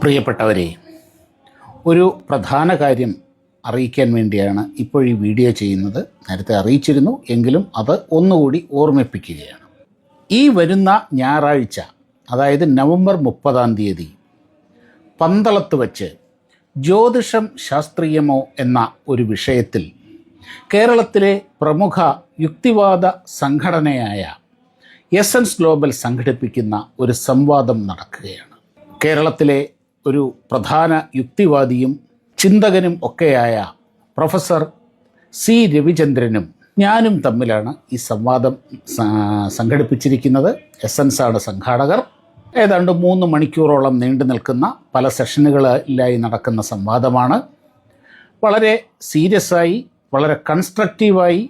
പ്രിയപ്പെട്ടവരെ, ഒരു പ്രധാന കാര്യം അറിയിക്കാൻ വേണ്ടിയാണ് ഇപ്പോൾ ഈ വീഡിയോ ചെയ്യുന്നത്. നേരത്തെ അറിയിച്ചിരുന്നു, എങ്കിലും അത് ഒന്നുകൂടി ഓർമ്മിപ്പിക്കുകയാണ്. ഈ വരുന്ന ഞായറാഴ്ച, അതായത് നവംബർ 30 പന്തളത്ത് വച്ച് ജ്യോതിഷം ശാസ്ത്രീയമോ എന്ന ഒരു വിഷയത്തിൽ കേരളത്തിലെ പ്രമുഖ യുക്തിവാദ സംഘടനയായ എസൻസ് ഗ്ലോബൽ സംഘടിപ്പിക്കുന്ന ഒരു സംവാദം നടക്കുകയാണ്. കേരളത്തിലെ ഒരു പ്രധാന യുക്തിവാദിയും ചിന്തകനും ഒക്കെയായ പ്രൊഫസർ സി രവിചന്ദ്രനും ഞാനും തമ്മിലാണ് ഈ സംവാദം സംഘടിപ്പിച്ചിരിക്കുന്നത്. എസൻസാണ് സംഘാടകർ. ഏതാണ്ട് 3 മണിക്കൂറോളം നീണ്ടു നിൽക്കുന്ന പല സെഷനുകളിലായി നടക്കുന്ന സംവാദമാണ്. വളരെ സീരിയസായി, വളരെ കൺസ്ട്രക്റ്റീവായി,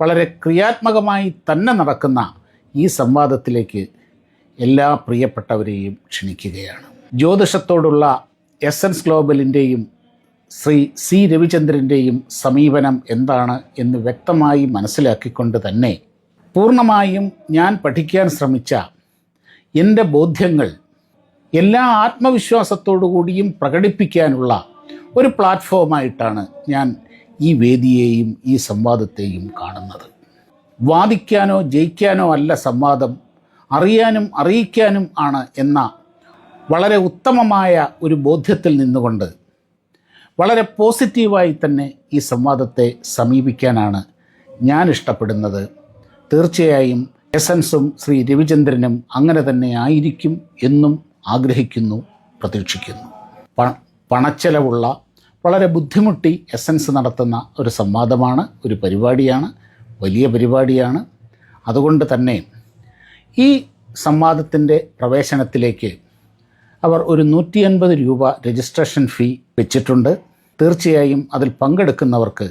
വളരെ ക്രിയാത്മകമായി തന്നെ നടക്കുന്ന ഈ സംവാദത്തിലേക്ക് എല്ലാ പ്രിയപ്പെട്ടവരെയും ക്ഷണിക്കുകയാണ്. ജ്യോതിഷത്തോടുള്ള എസൻസ് ഗ്ലോബലിൻ്റെയും ശ്രീ സി രവിചന്ദ്രൻ്റെയും സമീപനം എന്താണ് എന്ന് വ്യക്തമായി മനസ്സിലാക്കിക്കൊണ്ട് തന്നെ പൂർണ്ണമായും ഞാൻ പഠിക്കാൻ ശ്രമിച്ച എൻ്റെ ബോധ്യങ്ങൾ എല്ലാ ആത്മവിശ്വാസത്തോടു കൂടിയും പ്രകടിപ്പിക്കാനുള്ള ഒരു പ്ലാറ്റ്ഫോമായിട്ടാണ് ഞാൻ ഈ വേദിയെയും ഈ സംവാദത്തെയും കാണുന്നത്. വാദിക്കാനോ ജയിക്കാനോ അല്ല സംവാദം, അറിയാനും അറിയിക്കാനും ആണ് എന്ന വളരെ ഉത്തമമായ ഒരു ബോധ്യത്തിൽ നിന്നുകൊണ്ട് വളരെ പോസിറ്റീവായി തന്നെ ഈ സംവാദത്തെ സമീപിക്കാനാണ് ഞാൻ ഇഷ്ടപ്പെടുന്നത്. തീർച്ചയായും എസൻസും ശ്രീ രവിചന്ദ്രനും അങ്ങനെ തന്നെ ആയിരിക്കും എന്നും ആഗ്രഹിക്കുന്നു, പ്രതീക്ഷിക്കുന്നു. പണച്ചെലവുള്ള, വളരെ ബുദ്ധിമുട്ടി എസൻസ് നടത്തുന്ന ഒരു സംവാദമാണ്, ഒരു പരിപാടിയാണ്, വലിയ പരിപാടിയാണ്. അതുകൊണ്ട് തന്നെ ഈ സംവാദത്തിൻ്റെ പ്രവേശനത്തിലേക്ക് അവർ ഒരു 150 രൂപ രജിസ്ട്രേഷൻ ഫീ വെച്ചിട്ടുണ്ട്. തീർച്ചയായും അതിൽ പങ്കെടുക്കുന്നവർക്ക്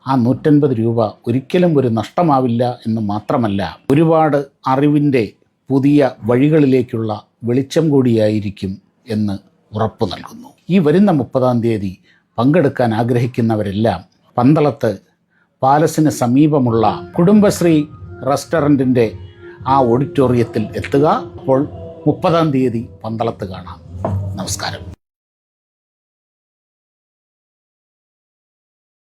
ആ 150 രൂപ ഒരിക്കലും ഒരു നഷ്ടമാവില്ല എന്ന് മാത്രമല്ല, ഒരുപാട് അറിവിൻ്റെ പുതിയ വഴികളിലേക്കുള്ള വെളിച്ചം കൂടിയായിരിക്കും എന്ന് ഉറപ്പു നൽകുന്നു. ഈ വരുന്ന 30 പങ്കെടുക്കാൻ ആഗ്രഹിക്കുന്നവരെല്ലാം പന്തളത്ത് പാലസിന് സമീപമുള്ള കുടുംബശ്രീ റെസ്റ്റോറൻറ്റിൻ്റെ ആ ഓഡിറ്റോറിയത്തിൽ എത്തുക. അപ്പോൾ 30 പന്തളത്ത് കാണാം. നമസ്കാരം.